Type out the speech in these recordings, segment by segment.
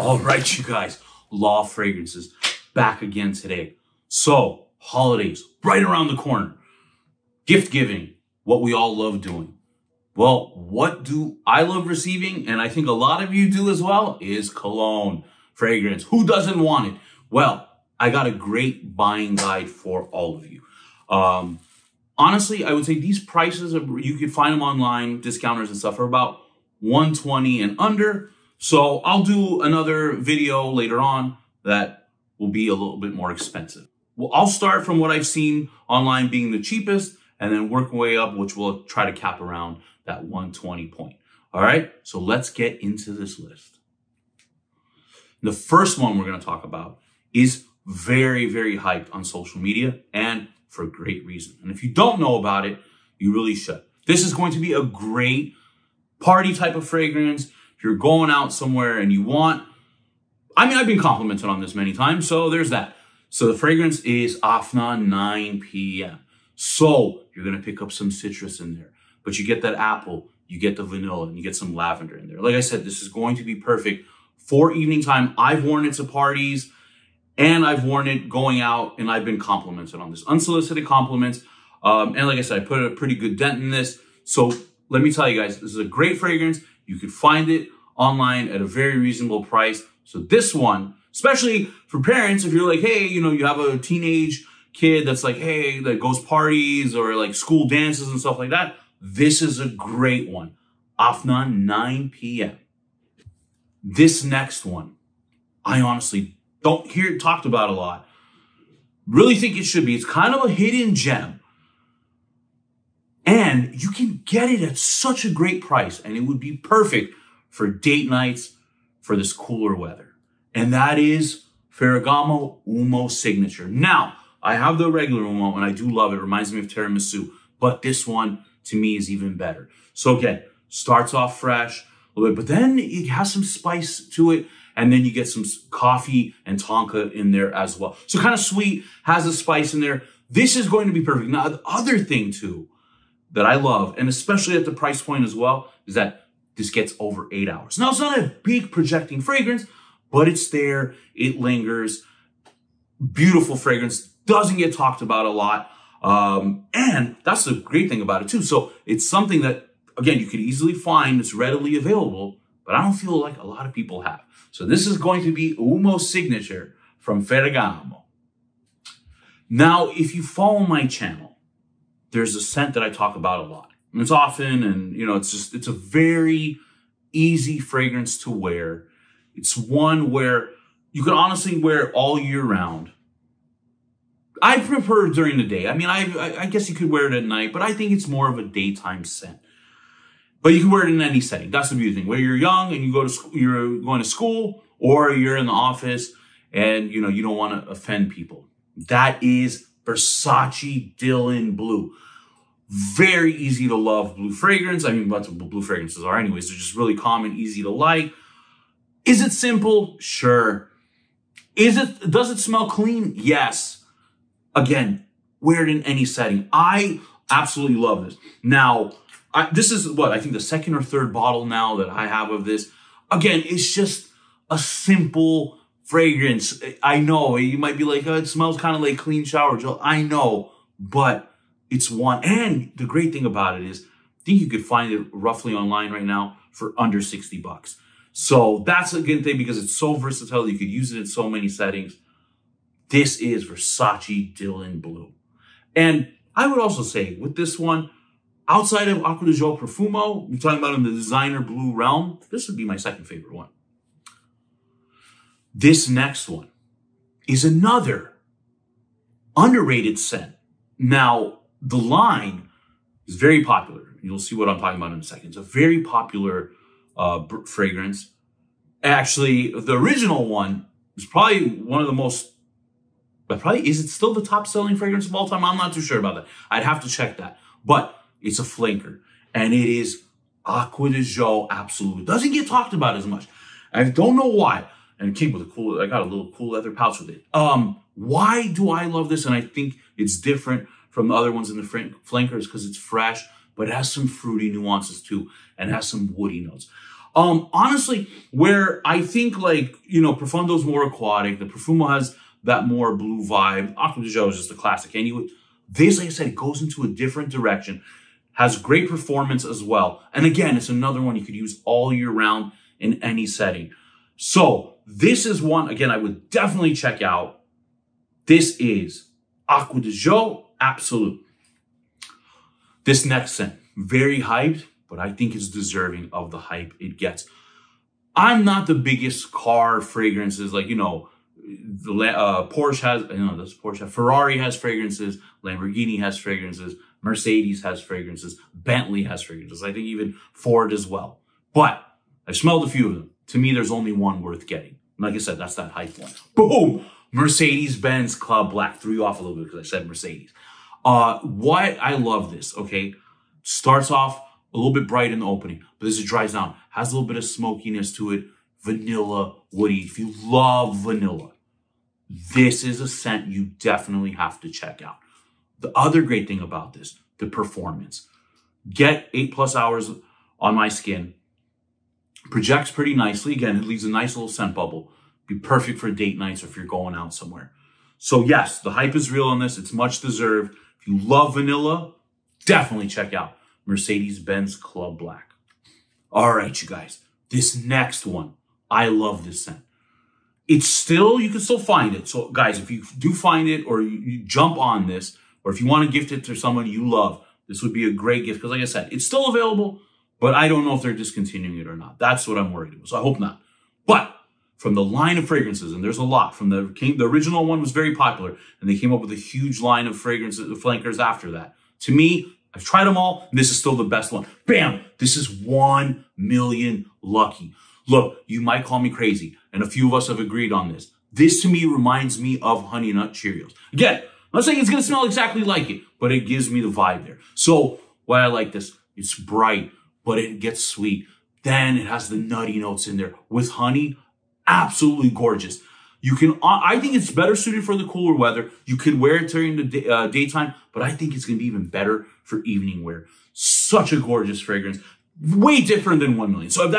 All right, you guys, Law Fragrances back again today. So, holidays right around the corner. Gift giving, what we all love doing. Well, what do I love receiving, and I think a lot of you do as well, is cologne fragrance. Who doesn't want it? Well, I got a great buying guide for all of you. Honestly, I would say these prices, you can find them online, discounters and stuff, are about $120 and under. So I'll do another video later on that will be a little bit more expensive. Well, I'll start from what I've seen online being the cheapest and then work my way up, which will try to cap around that 120 point. All right, so let's get into this list. The first one we're going to talk about is very, very hyped on social media and for great reason. And if you don't know about it, you really should. This is going to be a great party type of fragrance. If you're going out somewhere and you want, I've been complimented on this many times, so there's that. So the fragrance is Afna 9 p.m. So you're going to pick up some citrus in there, but you get that apple, you get the vanilla, and you get some lavender in there. Like I said, this is going to be perfect for evening time. I've worn it to parties and I've worn it going out, and I've been complimented on this. Unsolicited compliments. And like I said, I put a pretty good dent in this. So let me tell you guys, this is a great fragrance. You could find it online at a very reasonable price. So this one, especially for parents, if you're like, hey, you have a teenage kid that's like, hey, that goes parties or like school dances and stuff like that, this is a great one. Afna 9 p.m. This next one, I honestly don't hear it talked about a lot. Really think it should be. It's kind of a hidden gem. And you can get it at such a great price, and it would be perfect for date nights for this cooler weather. And that is Ferragamo UMO Signature. Now, I have the regular UMO, and I do love it. It reminds me of tiramisu. But this one, to me, is even better. So again, starts off fresh, a little bit, but then it has some spice to it. And then you get some coffee and tonka in there as well. So kind of sweet, has a spice in there. This is going to be perfect. Now, the other thing, too, that I love, and especially at the price point as well, is that this gets over 8 hours. Now, it's not a big projecting fragrance, but it's there. It lingers. Beautiful fragrance. Doesn't get talked about a lot. And that's the great thing about it, too. So it's something that, again, you could easily find. It's readily available, but I don't feel like a lot of people have. So this is going to be UMO Signature from Ferragamo. Now, if you follow my channel, there's a scent that I talk about a lot. And it's often, and it's a very easy fragrance to wear. It's one where you can honestly wear it all year round. I prefer during the day. I guess you could wear it at night, but I think it's more of a daytime scent. But you can wear it in any setting. That's the beauty thing. Whether you're young and you're going to school, or you're in the office and you don't want to offend people. That is Versace Dylan Blue. Very easy to love blue fragrance. That's what blue fragrances are anyways. They're just really common, easy to like. Is it simple? Sure. Does it smell clean? Yes. Again, wear it in any setting. I absolutely love this. Now, this is I think the second or third bottle now that I have of this. Again, it's just a simple fragrance. I know you might be like, oh, it smells kind of like clean shower gel. I know, but it's one. And the great thing about it is, I think you could find it roughly online right now for under 60 bucks. So that's a good thing because it's so versatile. You could use it in so many settings. This is Versace Dylan Blue. And I would also say with this one, outside of Acqua di Gio Profumo, we're talking about in the designer blue realm, this would be my second favorite one. This next one is another underrated scent. Now, the line is very popular. You'll see what I'm talking about in a second. It's a very popular fragrance. Actually, the original one is probably one of the most, is it still the top selling fragrance of all time? I'm not too sure about that. I'd have to check that. But it's a flanker, and it is Acqua di Gio Absolute. It doesn't get talked about as much. I don't know why. And it came with I got a little cool leather pouch with it. Why do I love this? And I think it's different from the other ones in the flankers because it's fresh, but it has some fruity nuances too, and has some woody notes. Honestly, where I think like, you know, Profondo's more aquatic, the Profumo has that more blue vibe. Acqua di Gio is just a classic anyway. This, like I said, it goes into a different direction, has great performance as well. And again, it's another one you could use all year round in any setting. So this is one, again, I would definitely check out. This is Acqua di Gio Absolute. This next scent, very hyped, but I think it's deserving of the hype it gets. I'm not the biggest car fragrances, like, you know, the Porsche has, you know, this Porsche, Ferrari has fragrances, Lamborghini has fragrances, Mercedes has fragrances, Bentley has fragrances. I think even Ford as well. But I've smelled a few of them. To me, there's only one worth getting. Like I said, that's that hype one. Boom! Mercedes-Benz Club Black. Threw you off a little bit because I said Mercedes. Why I love this, okay? Starts off a little bit bright in the opening, but as it dries down, has a little bit of smokiness to it. Vanilla, woody. If you love vanilla, this is a scent you definitely have to check out. The other great thing about this, the performance. Get 8+ hours on my skin. Projects pretty nicely. Again, it leaves a nice little scent bubble. Be perfect for date nights or if you're going out somewhere. So yes, the hype is real on this. It's much deserved. If you love vanilla, definitely check out Mercedes-Benz Club Black. All right, you guys. This next one, I love this scent. It's still, you can still find it. So guys, if you do find it or you jump on this, or if you want to gift it to someone you love, this would be a great gift. Because like I said, it's still available, but I don't know if they're discontinuing it or not. That's what I'm worried about. So I hope not. But from the line of fragrances, and there's a lot, from the original one was very popular, and they came up with a huge line of fragrances, flankers after that. To me, I've tried them all, and this is still the best one. Bam! This is 1 million lucky. Look, you might call me crazy, and a few of us have agreed on this. This to me reminds me of Honey Nut Cheerios. Again, I'm not saying it's going to smell exactly like it, but it gives me the vibe there. So why I like this, it's bright, but it gets sweet. Then it has the nutty notes in there with honey. Absolutely gorgeous. You can, I think it's better suited for the cooler weather. You can wear it during the daytime, but I think it's going to be even better for evening wear. Such a gorgeous fragrance. Way different than 1 million. So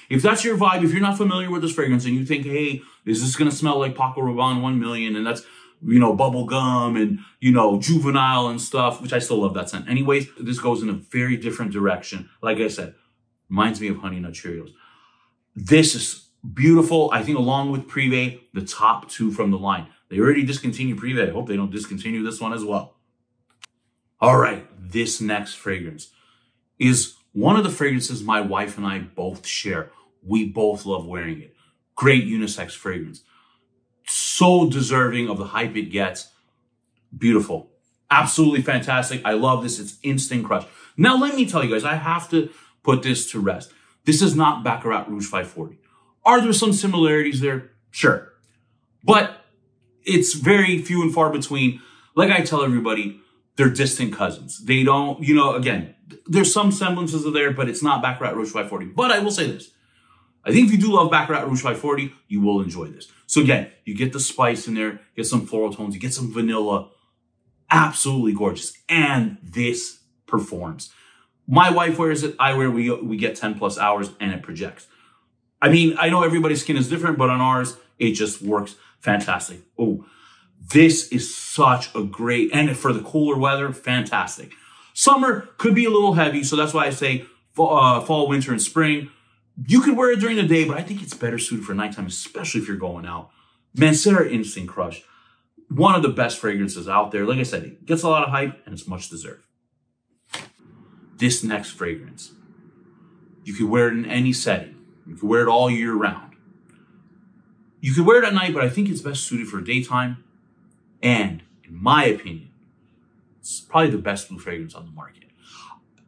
if that's your vibe, if you're not familiar with this fragrance and you think, hey, is this going to smell like Paco Rabanne 1 million? And that's, you know, bubble gum and, you know, juvenile and stuff, which I still love that scent. Anyways, this goes in a very different direction. Like I said, reminds me of Honey Nut Cheerios. This is beautiful. I think along with Privé, the top two from the line. They already discontinued Privé. I hope they don't discontinue this one as well. All right, this next fragrance is one of the fragrances my wife and I both share. We both love wearing it. Great unisex fragrance. So deserving of the hype it gets. Beautiful. Absolutely fantastic. I love this. It's instant crush. Now, let me tell you guys, I have to put this to rest. This is not Baccarat Rouge 540. Are there some similarities there? Sure. But it's very few and far between. Like I tell everybody, they're distant cousins. They don't, you know, again, there's some semblances of there, but it's not Baccarat Rouge 540. But I will say this. I think if you do love Baccarat Rouge 540, you will enjoy this. So again, you get the spice in there, get some floral tones, you get some vanilla. Absolutely gorgeous. And this performs. My wife wears it, I wear it, we get 10+ hours and it projects. I mean, I know everybody's skin is different, but on ours, it just works fantastic. Oh, this is such a great, and for the cooler weather, fantastic. Summer could be a little heavy, so that's why I say fall, winter, and spring. You could wear it during the day, but I think it's better suited for nighttime, especially if you're going out. Mancera Instant Crush, one of the best fragrances out there. Like I said, it gets a lot of hype, and it's much deserved. This next fragrance, you could wear it in any setting. You could wear it all year round. You could wear it at night, but I think it's best suited for daytime. And in my opinion, it's probably the best blue fragrance on the market.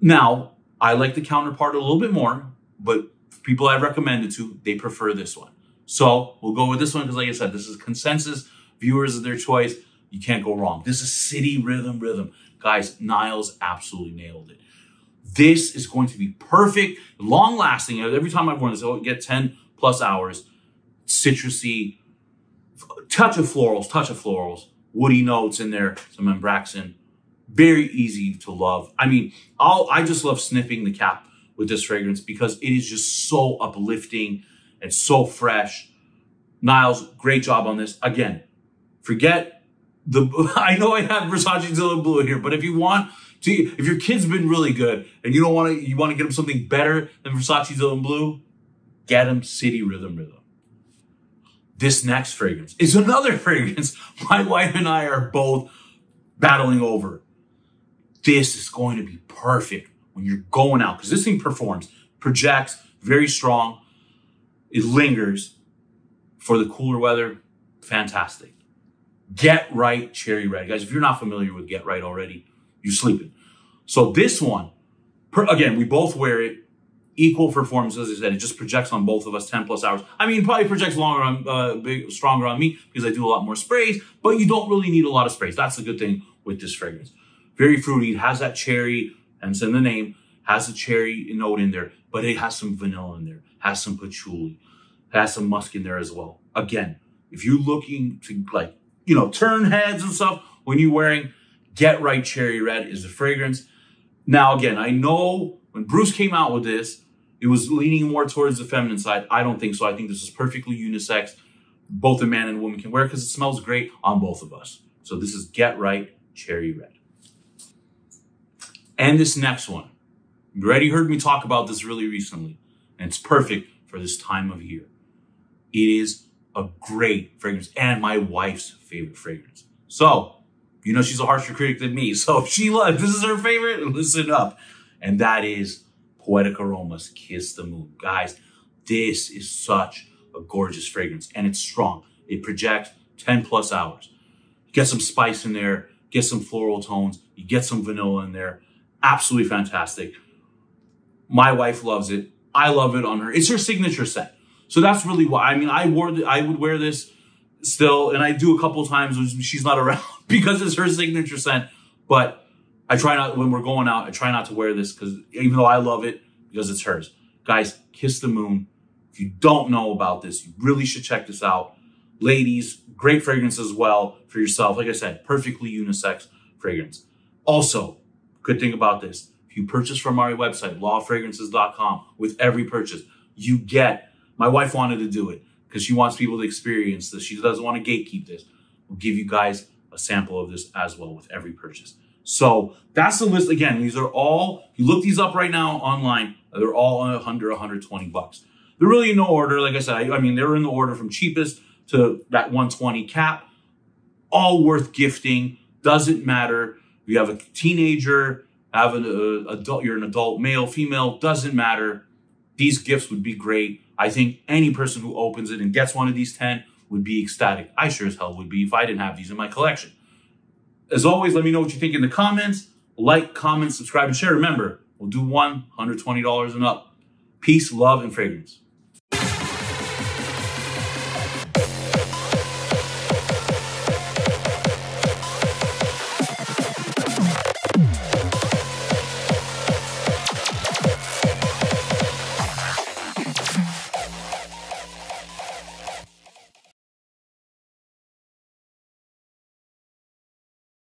Now, I like the counterpart a little bit more, but people I've recommended to, they prefer this one. So we'll go with this one because, like I said, this is consensus. Viewers of their choice. You can't go wrong. This is City Rhythm. Guys, Niles absolutely nailed it. This is going to be perfect, long lasting. Every time I've worn this, I'll get 10+ hours. Citrusy, touch of florals, woody notes in there, some Ambraxan. Very easy to love. I mean, I just love sniffing the cap with this fragrance because it is just so uplifting and so fresh. Niles, great job on this. Again, forget I know I have Versace Zilla Blue here, but if you want to, if your kid's been really good and you want to get him something better than Versace Zilla Blue, get him City Rhythm. This next fragrance is another fragrance my wife and I are both battling over. This is going to be perfect when you're going out because this thing performs, projects, very strong. It lingers for the cooler weather. Fantastic. Get Right Cherry Red. Guys, if you're not familiar with Get Right already, you're sleeping. So this one, again, we both wear it. Equal performance, as I said, it just projects on both of us 10 plus hours. I mean, it probably projects stronger on me because I do a lot more sprays, but you don't really need a lot of sprays. That's the good thing with this fragrance. Very fruity. It has that cherry, and it's in the name, has a cherry note in there, but it has some vanilla in there, has some patchouli, has some musk in there as well. Again, if you're looking to turn heads and stuff when you're wearing Get Right Cherry Red is the fragrance. Now, again, I know when Bruce came out with this, it was leaning more towards the feminine side. I don't think so. I think this is perfectly unisex. Both a man and a woman can wear it because it smells great on both of us. So this is Get Right Cherry Red. And this next one, you already heard me talk about this really recently, and it's perfect for this time of year. It is a great fragrance and my wife's favorite fragrance. So, she's a harsher critic than me. So if this is her favorite, listen up. And that is Poetic Aromas Kiss the Moon. Guys, this is such a gorgeous fragrance and it's strong. It projects 10 plus hours. Get some spice in there, get some floral tones, you get some vanilla in there. Absolutely fantastic. My wife loves it. I love it on her. It's her signature scent. So that's really why. I mean, I would wear this still, and I do a couple times when she's not around because it's her signature scent. But I try not, when we're going out, I try not to wear this because even though I love it, because it's hers. Guys, Kiss the Moon. If you don't know about this, you really should check this out. Ladies, great fragrance as well for yourself. Like I said, perfectly unisex fragrance. Also, good thing about this, if you purchase from our website, lawfragrances.com, with every purchase, you get, my wife wanted to do it because she wants people to experience this. She doesn't want to gatekeep this. We'll give you guys a sample of this as well with every purchase. So that's the list. Again, these are all, if you look these up right now online, they're all under 120 bucks. They're really in no order. Like I said, I mean, they're in the order from cheapest to that 120 cap. All worth gifting. Doesn't matter. If you have a teenager, have an adult, you're an adult, male, female, doesn't matter. These gifts would be great. I think any person who opens it and gets one of these 10 would be ecstatic. I sure as hell would be if I didn't have these in my collection. As always, let me know what you think in the comments. Like, comment, subscribe, and share. Remember, we'll do $120 and up. Peace, love, and fragrance.